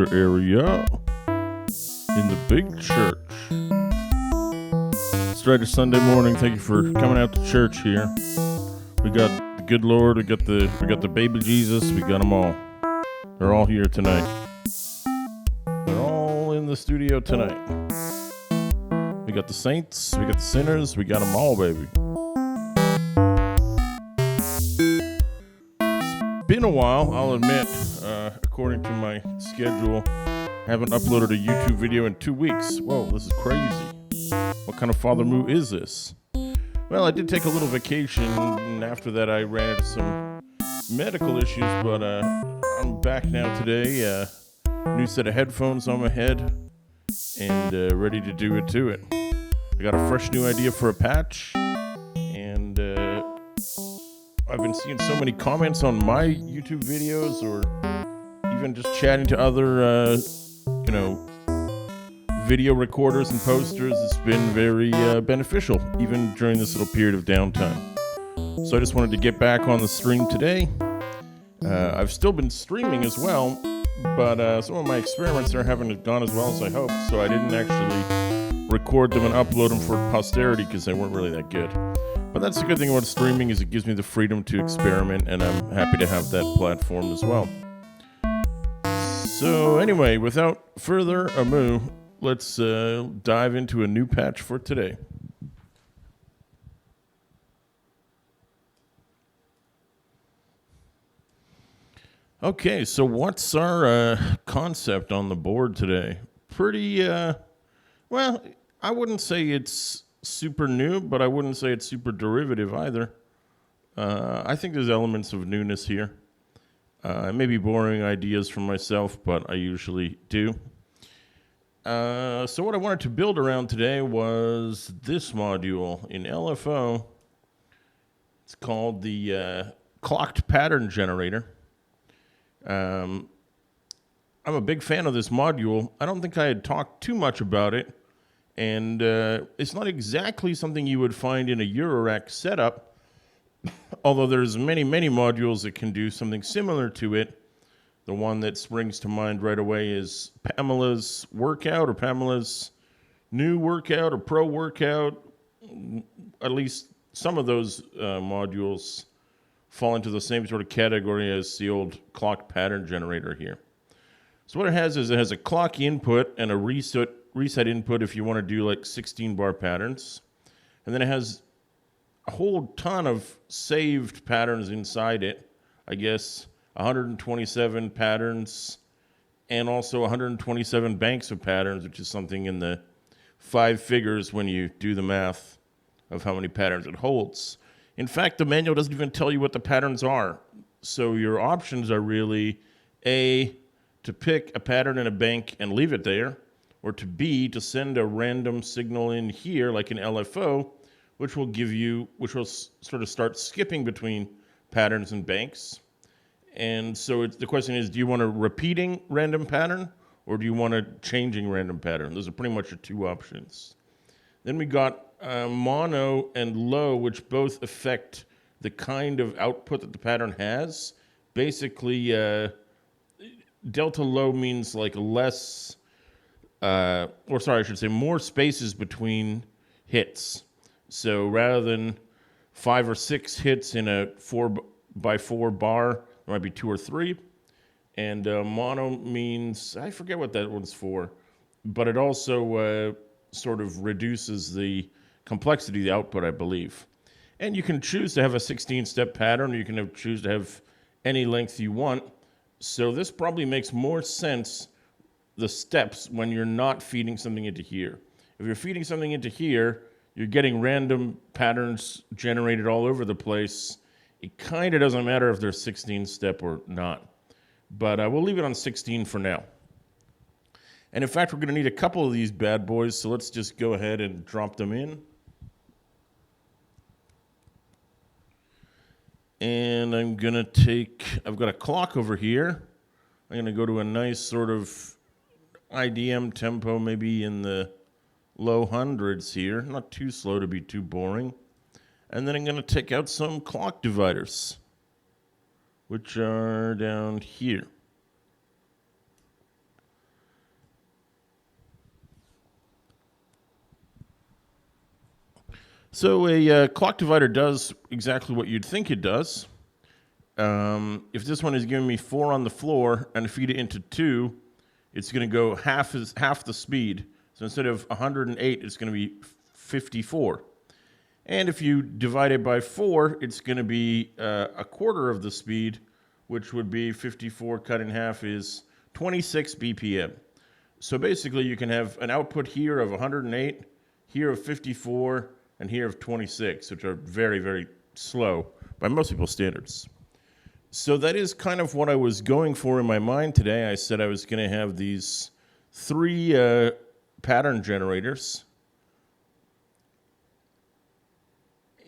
theater area in the big church. Straight Sunday morning. Thank you for coming out to church here. We got the good Lord. We got the baby Jesus. We got them all. They're all here tonight. They're all in the studio tonight. We got the saints. We got the sinners. We got them all, baby. It's been a while, I'll admit. According to my schedule, I haven't uploaded a YouTube video in 2 weeks. Whoa, this is crazy. What kind of father move is this? Well, I did take a little vacation, and after that I ran into some medical issues, but I'm back now today. New set of headphones on my head, and ready to do it to it. I got a fresh new idea for a patch, and I've been seeing so many comments on my YouTube videos, or even just chatting to other, video recorders and posters. It's been very beneficial, even during this little period of downtime. So I just wanted to get back on the stream today. I've still been streaming as well, but some of my experiments haven't gone as well as I hoped, so I didn't actually record them and upload them for posterity because they weren't really that good. But that's the good thing about streaming, is it gives me the freedom to experiment, and I'm happy to have that platform as well. So anyway, without further ado, let's dive into a new patch for today. Okay, so what's our concept on the board today? Pretty, well, I wouldn't say it's super new, but I wouldn't say it's super derivative either. I think there's elements of newness here. Maybe boring ideas from myself, but I usually do. So what I wanted to build around today was this module in LFO. It's called the Clocked Pattern Generator. I'm a big fan of this module. I don't think I had talked too much about it, and it's not exactly something you would find in a Eurorack setup, although there's many modules that can do something similar to it. The one that springs to mind right away is Pamela's workout, or Pamela's new workout, or pro workout. At least some of those modules fall into the same sort of category as the old clock pattern generator here. So what it has is it has a clock input and a reset input if you want to do like 16 bar patterns. And then it has a whole ton of saved patterns inside it. I guess 127 patterns, and also 127 banks of patterns, which is something in the 5 figures when you do the math of how many patterns it holds. In fact, the manual doesn't even tell you what the patterns are. So your options are really A, to pick a pattern in a bank and leave it there, or to B, to send a random signal in here, like an LFO, which will sort of start skipping between patterns and banks. And so the question is, do you want a repeating random pattern, or do you want a changing random pattern? Those are pretty much your two options. Then we got mono and low, which both affect the kind of output that the pattern has. Basically, delta low means like less, more spaces between hits. So rather than 5 or 6 hits in a 4x4 bar, there might be 2 or 3. And mono means, I forget what that one's for, but it also sort of reduces the complexity of the output, I believe. And you can choose to have a 16-step pattern, or you can choose to have any length you want. So this probably makes more sense, the steps, when you're not feeding something into here. If you're feeding something into here, you're getting random patterns generated all over the place. It kind of doesn't matter if they're 16-step or not. But we'll leave it on 16 for now. And in fact, we're going to need a couple of these bad boys, so let's just go ahead and drop them in. And I've got a clock over here. I'm going to go to a nice sort of IDM tempo, maybe in the low hundreds here. Not too slow to be too boring. And then I'm going to take out some clock dividers, which are down here. So a clock divider does exactly what you'd think it does. If this one is giving me 4 on the floor and feed it into 2, it's going to go half the speed. So instead of 108, it's going to be 54. And if you divide it by 4, it's going to be a quarter of the speed, which would be 54 cut in half is 26 BPM. So basically, you can have an output here of 108, here of 54, and here of 26, which are very, very slow by most people's standards. So that is kind of what I was going for in my mind today. I said I was going to have these 3 pattern generators.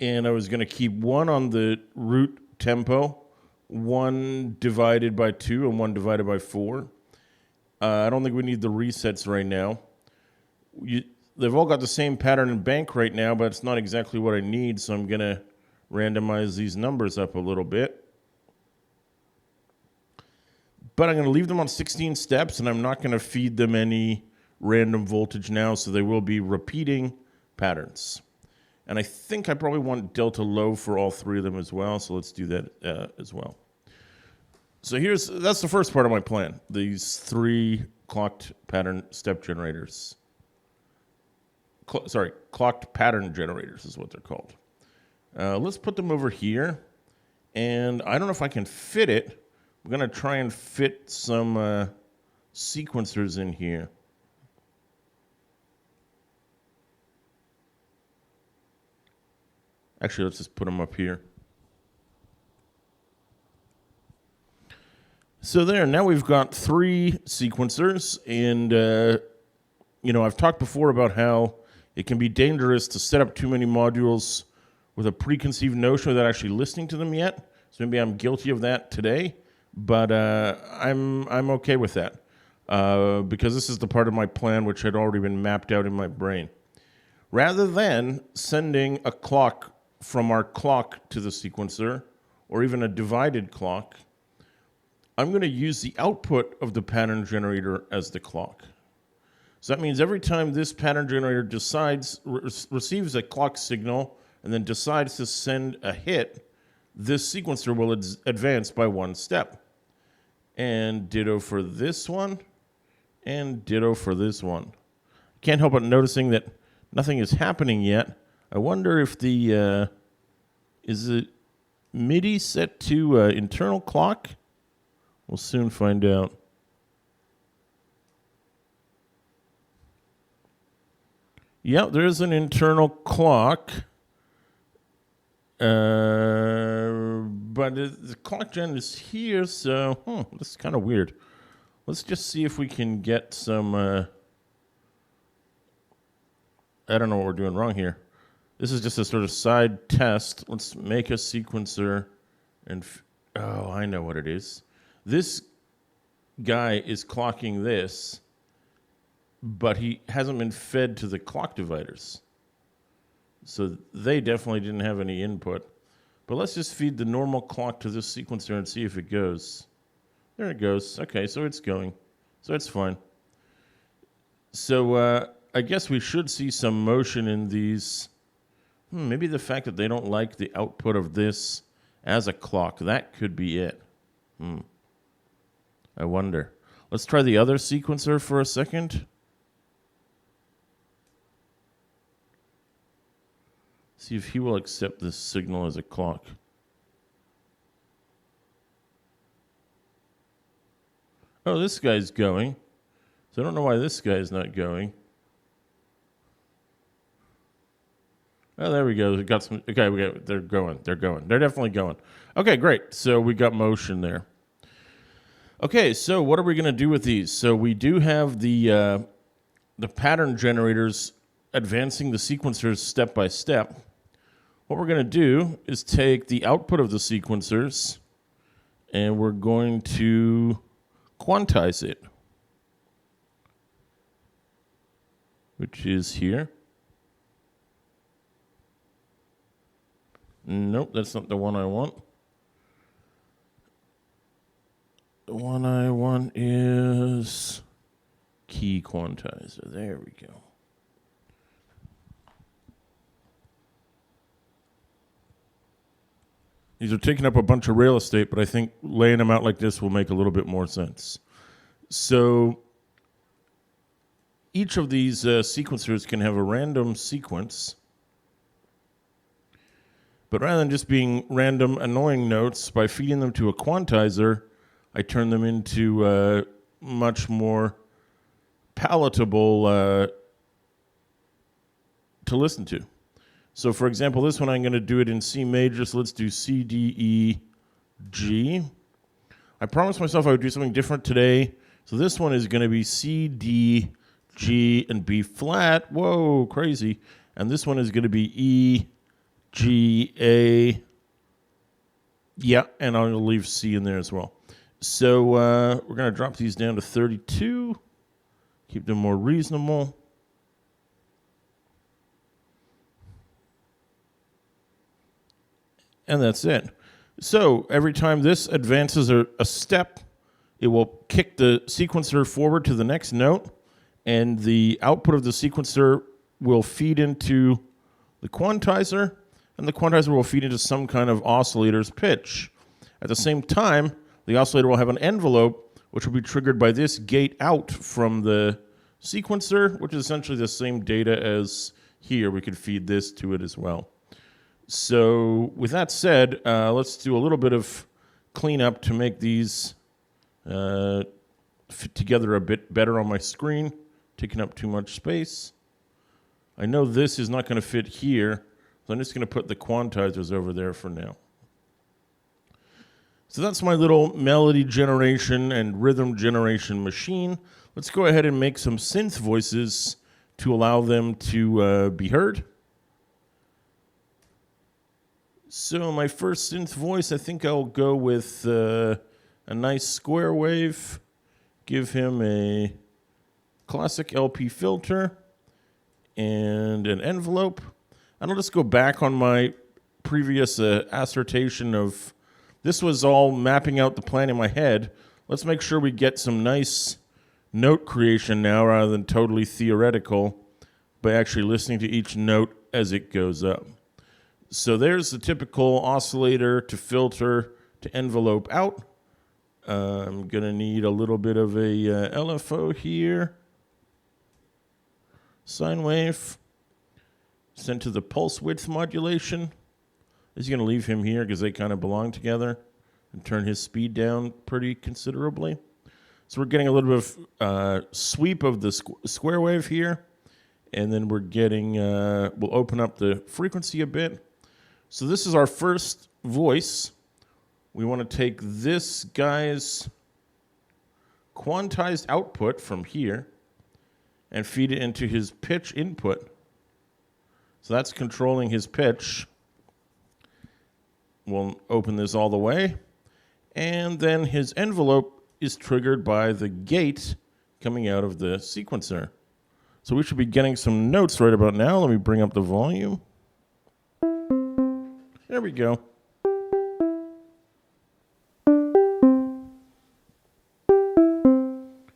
And I was going to keep one on the root tempo, one divided by 2 and one divided by 4. I don't think we need the resets right now. They've all got the same pattern and bank right now, but it's not exactly what I need, so I'm going to randomize these numbers up a little bit. But I'm going to leave them on 16 steps, and I'm not going to feed them any random voltage now, so they will be repeating patterns. And I think I probably want delta low for all 3 of them as well, so let's do that as well. So that's the first part of my plan, these 3 clocked pattern step generators. Clocked pattern generators is what they're called. Let's put them over here, and I don't know if I can fit it. I'm going to try and fit some sequencers in here. Actually, let's just put them up here. So there, now we've got 3 sequencers, and I've talked before about how it can be dangerous to set up too many modules with a preconceived notion without actually listening to them yet. So maybe I'm guilty of that today, but I'm okay with that because this is the part of my plan which had already been mapped out in my brain. Rather than sending a clock from our clock to the sequencer, or even a divided clock, I'm going to use the output of the pattern generator as the clock. So that means every time this pattern generator receives a clock signal and then decides to send a hit, this sequencer will advance by 1 step. And ditto for this one, and ditto for this one. Can't help but noticing that nothing is happening yet. I wonder if is the MIDI set to internal clock? We'll soon find out. Yeah, there's an internal clock. But the clock gen is here, so this is kind of weird. Let's just see if we can get some... I don't know what we're doing wrong here. This is just a sort of side test. Let's make a sequencer. Oh, I know what it is. This guy is clocking this, but he hasn't been fed to the clock dividers. So they definitely didn't have any input. But let's just feed the normal clock to this sequencer and see if it goes. There it goes. Okay, so it's going. So it's fine. So I guess we should see some motion in these. Maybe the fact that they don't like the output of this as a clock, that could be it. I wonder. Let's try the other sequencer for a second. See if he will accept this signal as a clock. Oh, this guy's going. So I don't know why this guy's not going. Oh, there we go. We got some. Okay, they're going. They're going. They're definitely going. Okay, great. So we got motion there. Okay, so what are we going to do with these? So we do have the pattern generators advancing the sequencers step by step. What we're going to do is take the output of the sequencers and we're going to quantize it, which is here. Nope, that's not the one I want. The one I want is key quantizer. There we go. These are taking up a bunch of real estate, but I think laying them out like this will make a little bit more sense. So each of these sequencers can have a random sequence. But rather than just being random annoying notes, by feeding them to a quantizer, I turn them into much more palatable to listen to. So for example, this one I'm going to do it in C major, so let's do C, D, E, G. I promised myself I would do something different today, so this one is going to be C, D, G, and B flat. Whoa, crazy. And this one is going to be E, G, A. Yeah, and I'll leave C in there as well. So we're going to drop these down to 32, keep them more reasonable. And that's it. So every time this advances a step, it will kick the sequencer forward to the next note, and the output of the sequencer will feed into the quantizer, and the quantizer will feed into some kind of oscillator's pitch. At the same time, the oscillator will have an envelope, which will be triggered by this gate out from the sequencer, which is essentially the same data as here. We could feed this to it as well. So with that said, let's do a little bit of cleanup to make these fit together a bit better on my screen, taking up too much space. I know this is not going to fit here, so I'm just going to put the quantizers over there for now. So that's my little melody generation and rhythm generation machine. Let's go ahead and make some synth voices to allow them to be heard. So my first synth voice, I think I'll go with a nice square wave, give him a classic LP filter and an envelope. And I'll just go back on my previous assertion of this was all mapping out the plan in my head. Let's make sure we get some nice note creation now rather than totally theoretical by actually listening to each note as it goes up. So there's the typical oscillator to filter to envelope out. I'm going to need a little bit of a LFO here. Sine wave. Sent to the pulse width modulation. Is going to leave him here because they kind of belong together and turn his speed down pretty considerably. So we're getting a little bit of sweep of the square wave here. And then we're getting, we'll open up the frequency a bit. So this is our first voice. We want to take this guy's quantized output from here and feed it into his pitch input. So that's controlling his pitch. We'll open this all the way. And then his envelope is triggered by the gate coming out of the sequencer. So we should be getting some notes right about now. Let me bring up the volume. There we go.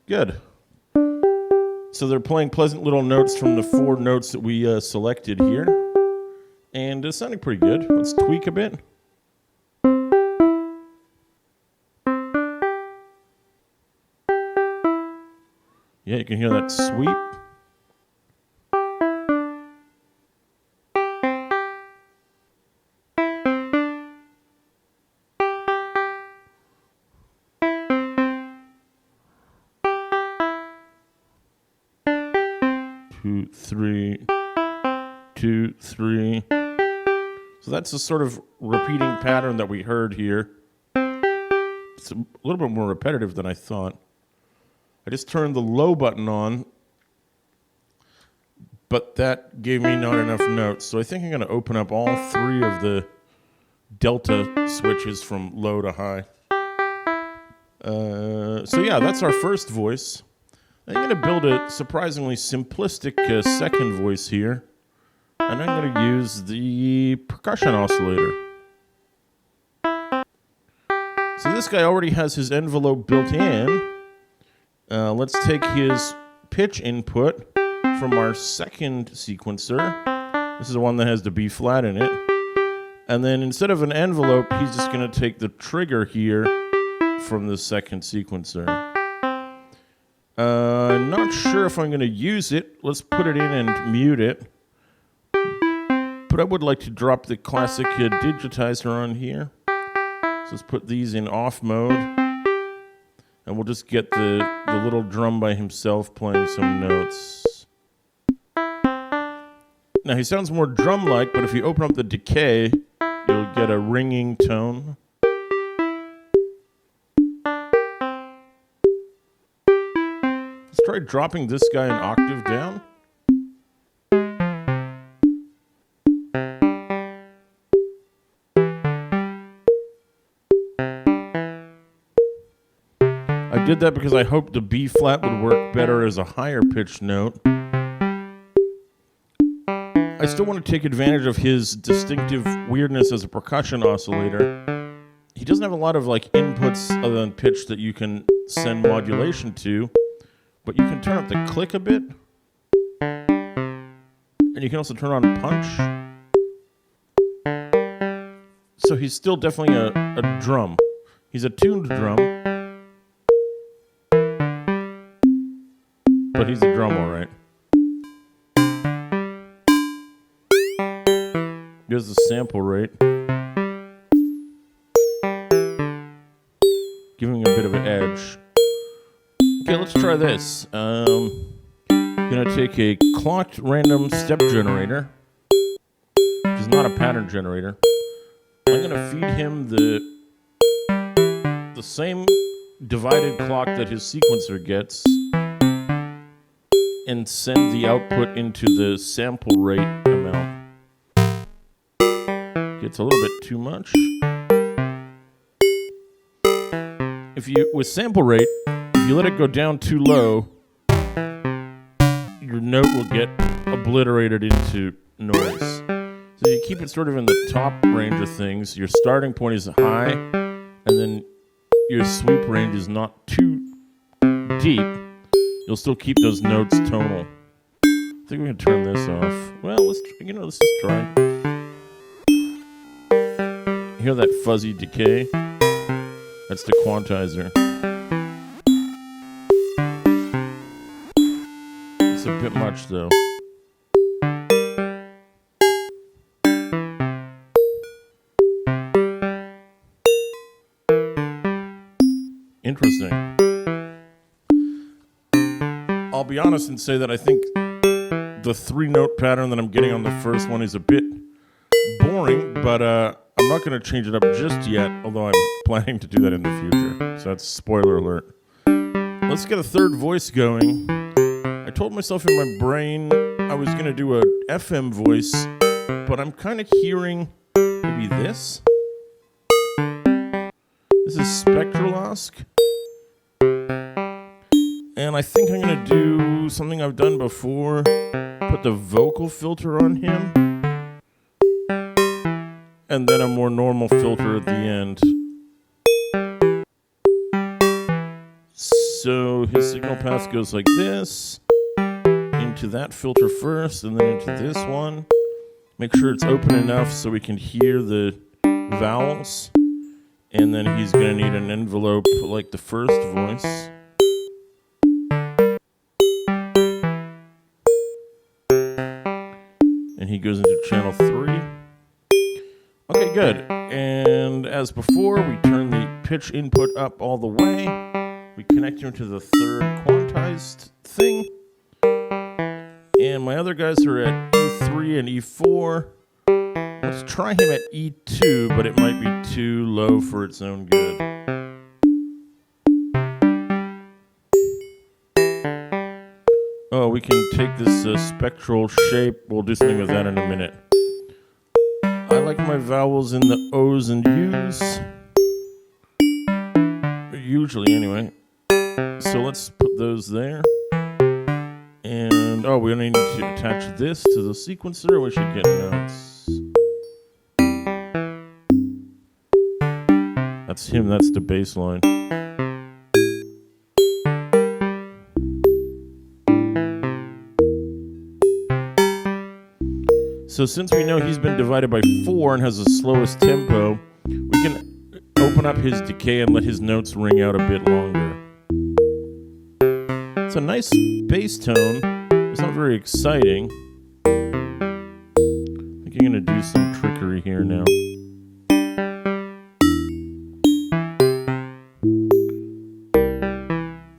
Good. So they're playing pleasant little notes from the 4 notes that we selected here. And it's sounding pretty good. Let's tweak a bit. Yeah, you can hear that sweep. Two, three, 2, 3. So that's the sort of repeating pattern that we heard here. It's a little bit more repetitive than I thought. I just turned the low button on, but that gave me not enough notes. So I think I'm going to open up all 3 of the delta switches from low to high. So yeah, that's our first voice. I'm going to build a surprisingly simplistic second voice here. And I'm going to use the percussion oscillator. So this guy already has his envelope built in. Let's take his pitch input from our second sequencer. This is the one that has the B flat in it. And then instead of an envelope, he's just going to take the trigger here from the second sequencer. Not sure if I'm going to use it. Let's put it in and mute it. But I would like to drop the classic digitizer on here. So let's put these in off mode. And we'll just get the little drum by himself playing some notes. Now he sounds more drum-like, but if you open up the decay, you'll get a ringing tone. Let's try dropping this guy an octave down. I did that because I hoped the B flat would work better as a higher pitched note. I still want to take advantage of his distinctive weirdness as a percussion oscillator. He doesn't have a lot of inputs other than pitch that you can send modulation to, but you can turn up the click a bit, and you can also turn on punch. So he's still definitely a drum. He's a tuned drum, but he's a drum all right. Here's the sample rate. Giving a bit of an edge. Okay, let's try this. Gonna take a clocked random step generator, which is not a pattern generator. I'm gonna feed him the same divided clock that his sequencer gets, and send the output into the sample rate amount. It's a little bit too much. With sample rate, if you let it go down too low, your note will get obliterated into noise. So you keep it sort of in the top range of things. Your starting point is high, and then your sweep range is not too deep. You'll still keep those notes tonal. I think we can turn this off. Well, let's just try. Hear that fuzzy decay? That's the quantizer. It's a bit much though. Interesting. I'll be honest and say that I think the 3-note pattern that I'm getting on the first one is a bit boring, but I'm not going to change it up just yet, although I'm planning to do that in the future. So that's spoiler alert. Let's get a third voice going. I told myself in my brain I was going to do a FM voice, but I'm kind of hearing maybe this. This is Spectralosk. And I think I'm going to do something I've done before. Put the vocal filter on him. And then a more normal filter at the end. So his signal path goes like this. Into that filter first, and then into this one. Make sure it's open enough so we can hear the vowels. And then he's going to need an envelope like the first voice. And he goes into channel 3. Okay, good. And as before, we turn the pitch input up all the way. We connect him to the third quantized thing. And my other guys are at E3 and E4. Let's try him at E2, but it might be too low for its own good. Oh, we can take this spectral shape. We'll do something with that in a minute. I like my vowels in the O's and U's. Usually, anyway. So let's put those there. And, we only need to attach this to the sequencer. We should get notes. That's him, that's the bass line. So since we know he's been divided by 4 and has the slowest tempo, we can open up his decay and let his notes ring out a bit longer. It's a nice bass tone. It's not very exciting. I think I'm going to do some trickery here now.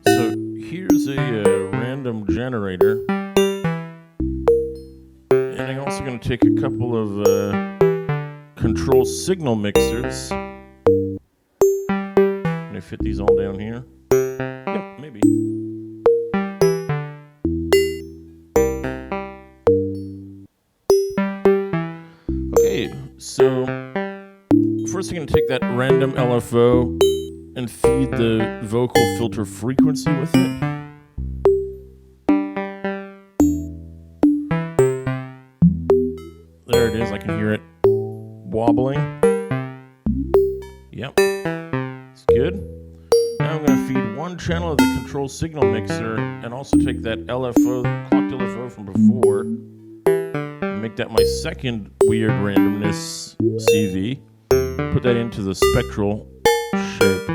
So here's a random generator. And I'm also going to take a couple of control signal mixers. Can I fit these all down here? Yep, maybe. Okay, so first I'm going to take that random LFO and feed the vocal filter frequency with it. There it is, I can hear it wobbling. Yep, it's good. Now I'm going to feed one channel of the control signal mixer and also take that LFO, clocked LFO from before, and make that my second weird randomness CV. Put that into the spectral shape.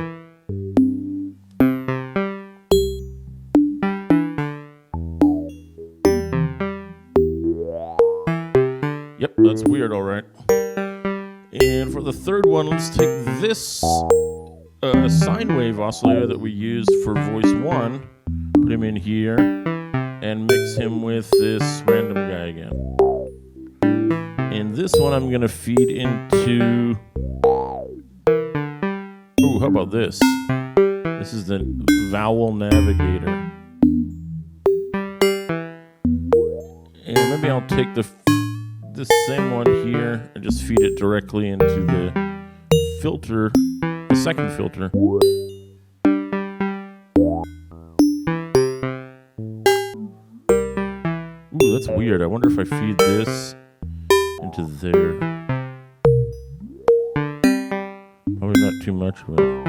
Yep, that's weird, all right. And for the third one, let's take this sine wave oscillator that we used for voice 1, put him in here, and mix him with this random guy again. And this one I'm going to feed into... Ooh, how about this? This is the vowel navigator. And maybe I'll take this same one here and just feed it directly into the filter, the second filter. Ooh, that's weird. I wonder if I feed this into there. Probably not too much of it.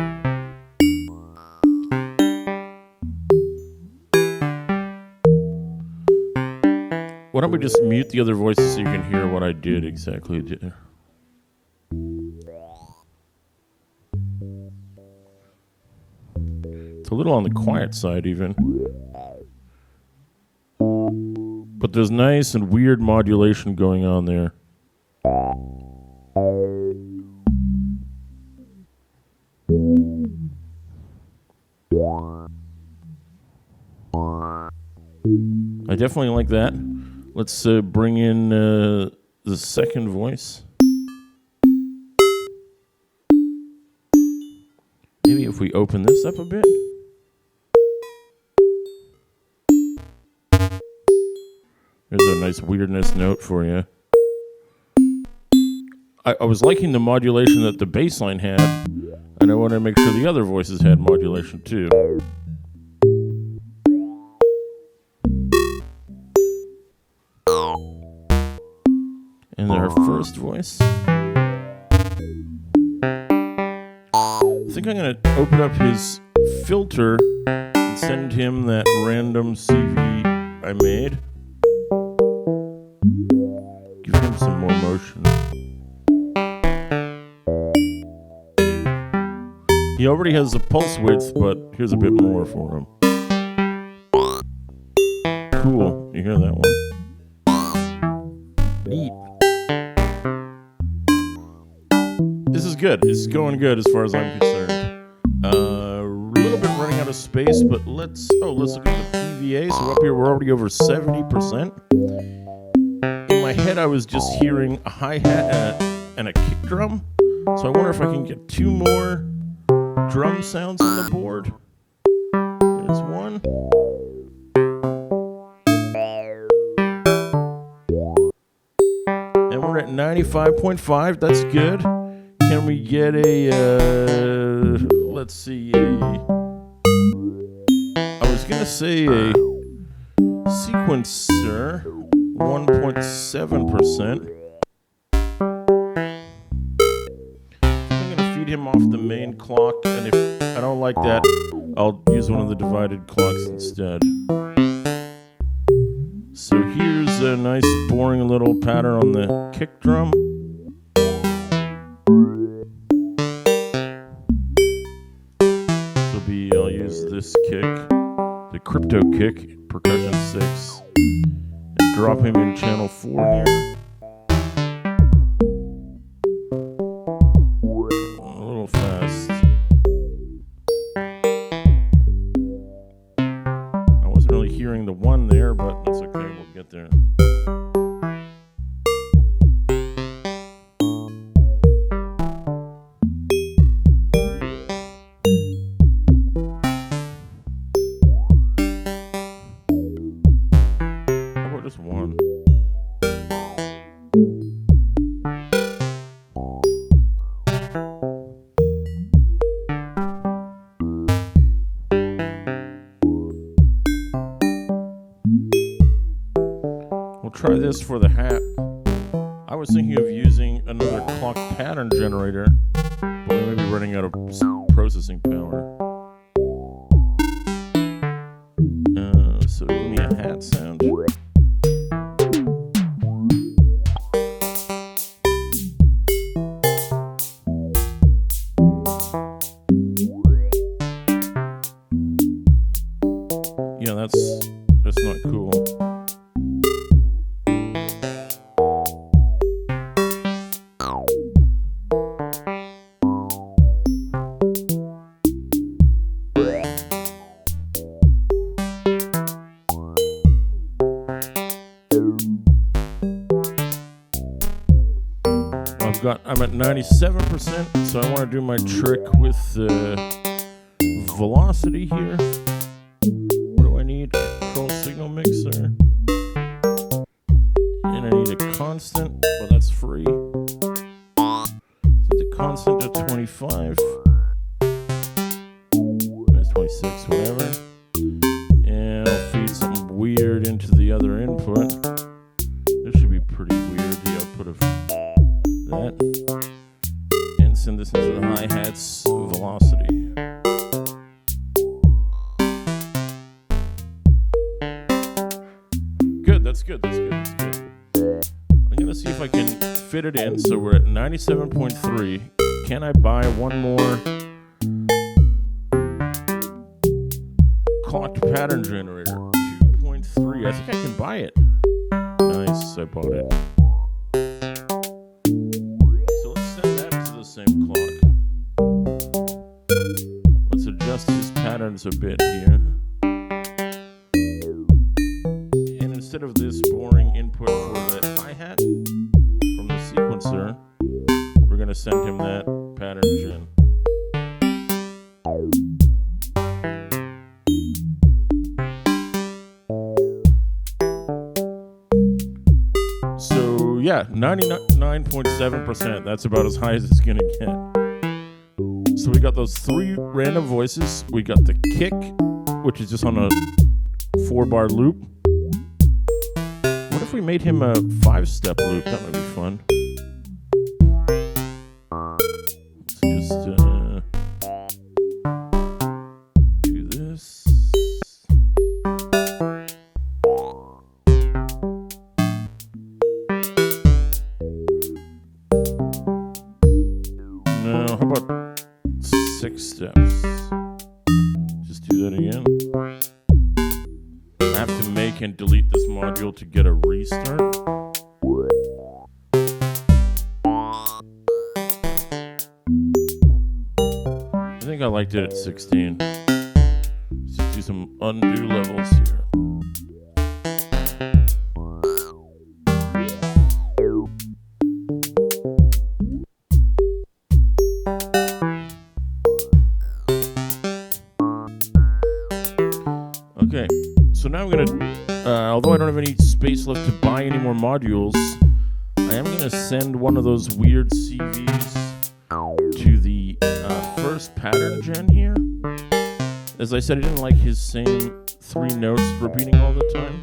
Why don't we just mute the other voices so you can hear what I did exactly there? It's a little on the quiet side even. But there's nice and weird modulation going on there. I definitely like that. Let's bring in the second voice. Maybe if we open this up a bit. There's a nice weirdness note for you. I was liking the modulation that the bass line had, and I wanted to make sure the other voices had modulation too. And our first voice. I think I'm going to open up his filter and send him that random CV I made. Give him some more motion. He already has a pulse width, but here's a bit more for him. Cool. You hear that one? Neat. This is good. It's going good as far as I'm concerned. A little bit running out of space, but let's look at the PVA. So up here we're already over 70%. In my head I was just hearing a hi-hat and a kick drum. So I wonder if I can get 2 more drum sounds on the board. There's one. And we're at 95.5. That's good. Can we get a, let's see, I was going to say a sequencer, 1.7%. I'm going to feed him off the main clock, and if I don't like that, I'll use one of the divided clocks instead. So here's a nice boring little pattern on the kick drum. I'll use this kick, the crypto kick, percussion 6, and drop him in channel 4 here. A little fast. I wasn't really hearing the 1 there, but that's okay, we'll get there. Just 1. We'll try this for the hat. I was thinking of using another clock pattern generator, but we may be running out of processing power. So give me a hat sound. Yeah, that's not cool. I'm at 97%, so I want to do my trick with velocity here. What do I need? Control signal mixer. And I need a constant, but that's free. Set the constant to 25. That's 26, whatever. And I'll feed something weird into the other input. This should be pretty weird, the output of that. And send this into the hi-hat's velocity. Good, that's good. I'm gonna see if I can fit it in. So we're at 97.3. Can I buy one more clocked pattern generator? 2.3. I think I can buy it. Nice, I bought it. Same clock. Let's adjust his patterns a bit here. And instead of this boring input for the hi-hat from the sequencer, we're going to send him that pattern gen. So yeah, 99.7%. That's about as high as it's gonna get. So we got those 3 random voices. We got the kick, which is just on a 4-bar loop. What if we made him a 5-step loop? That might be fun. Let's just do this. How about 6 steps? Just do that again. I have to make and delete this module to get a restart. I think I liked it at 16. Let's just do some undo levels here. Okay, so now I'm going to, although I don't have any space left to buy any more modules, I am going to send one of those weird CVs to the first pattern gen here. As I said, I didn't like his same 3 notes repeating all the time.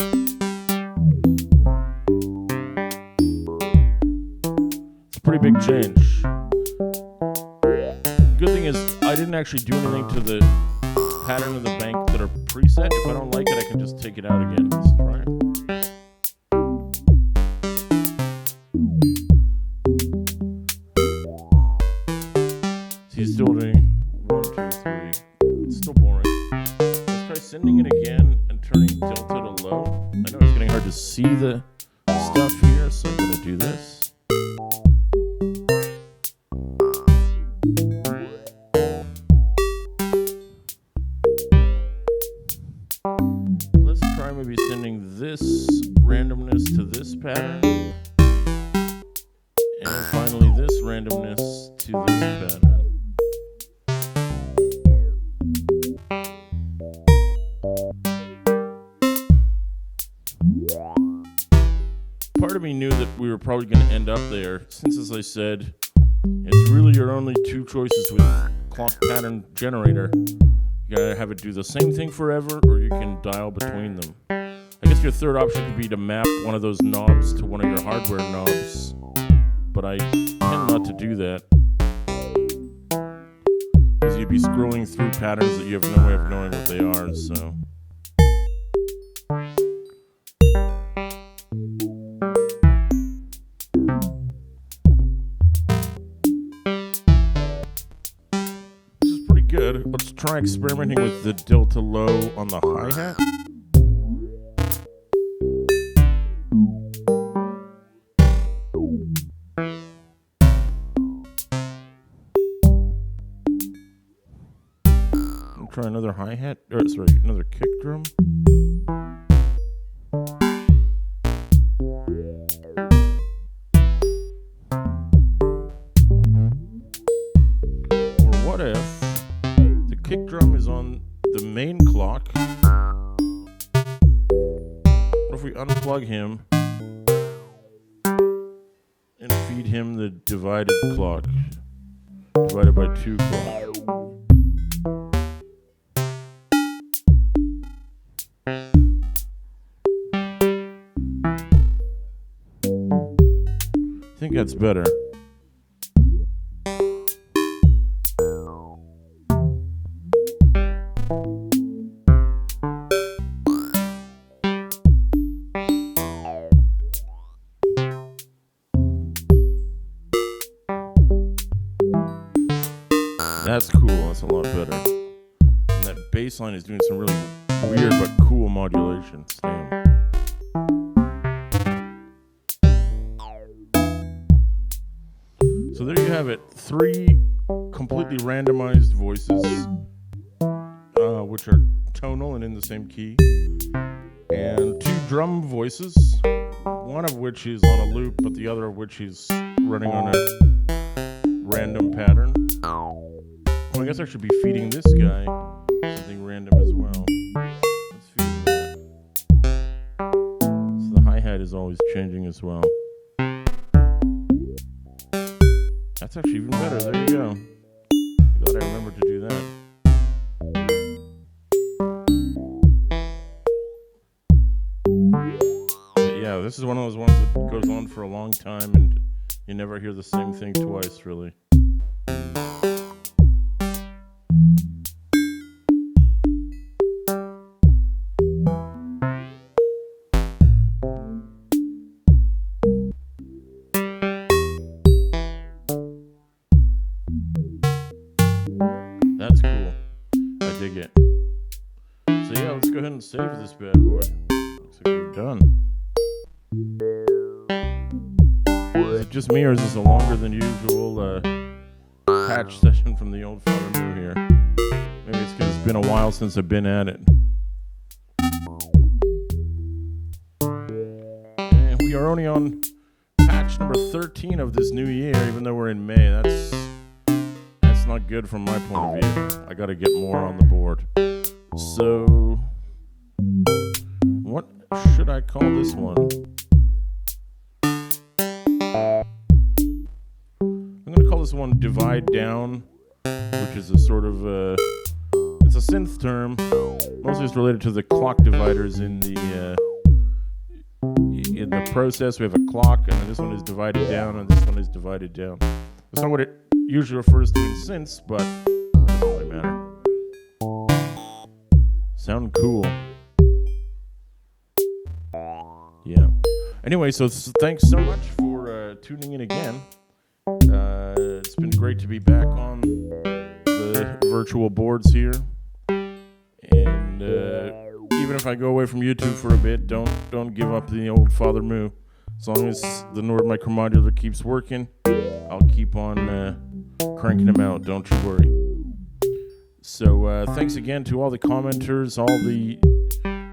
It's a pretty big change. Good thing is, I didn't actually do anything to the pattern of the bank that are preset. If I don't like it, I can just take it out again. Let's try it. see the stuff here, so I'm going to do this. Let's try maybe sending this randomness to this pattern. And finally this randomness to this pattern. Part of me knew that we were probably going to end up there, since, as I said, it's really your only two choices with clock pattern generator. You gotta have it do the same thing forever, or you can dial between them. I guess your third option could be to map one of those knobs to one of your hardware knobs, but I tend not to do that, because you'd be scrolling through patterns that you have no way of knowing what they are, so... Good. Let's try experimenting with the delta low on the hi-hat. I'll try another hi-hat, or sorry, another kick drum. Or what if kick drum is on the main clock? What if we unplug him and feed him the divided clock, divided by 2 clock? I think that's better. That's cool, that's a lot better. And that bass line is doing some really weird but cool modulation. Damn. So there you have it. 3 completely randomized voices, which are tonal and in the same key. And 2 drum voices, one of which is on a loop, but the other of which is running on a random pattern. Well, I guess I should be feeding this guy something random as well. Let's feed him that. So the hi-hat is always changing as well. That's actually even better. There you go. Glad I remembered to do that. But yeah, this is one of those ones that goes on for a long time and you never hear the same thing twice, really. That's cool. I dig it. So yeah, let's go ahead and save this bad boy. Looks like we're done. Is it just me, or is this a longer than usual patch session from the old Father Moo here? Maybe it's because it's been a while since I've been at it. And we are only on patch number 13 of this new year, even though we're in May. That's not good from my point of view. I gotta get more on the board. So, what should I call this one? I'm gonna call this one Divide Down, which is a sort of it's a synth term. Mostly it's related to the clock dividers in the process. We have a clock, and this one is divided down, and this one is divided down. That's not what it usually refers to in synths, but it doesn't really matter. Sound cool. Yeah. Anyway, so thanks so much for tuning in again. It's been great to be back on the virtual boards here. And even if I go away from YouTube for a bit, don't give up the old Father Moo. As long as the Nord Micromodular keeps working, I'll keep on cranking them out. Don't you worry. So thanks again to all the commenters, all the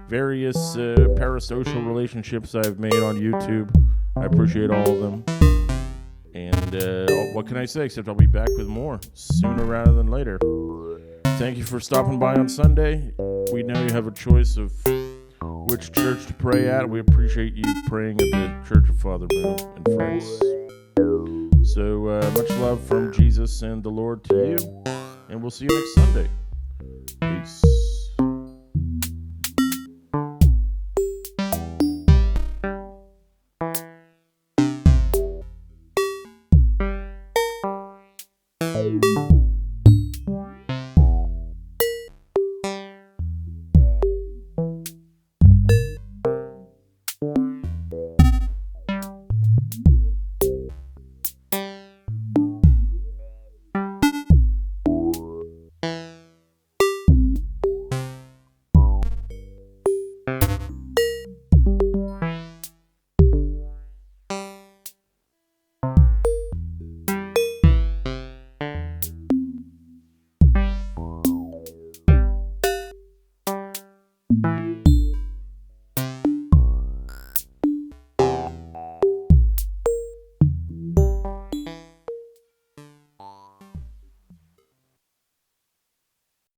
various parasocial relationships I've made on YouTube. I appreciate all of them. And what can I say except I'll be back with more sooner rather than later. Thank you for stopping by on Sunday. We know you have a choice of which church to pray at. We appreciate you praying at the Church of Father Moo and friends. So much love from Jesus and the Lord to you, and we'll see you next Sunday. Peace.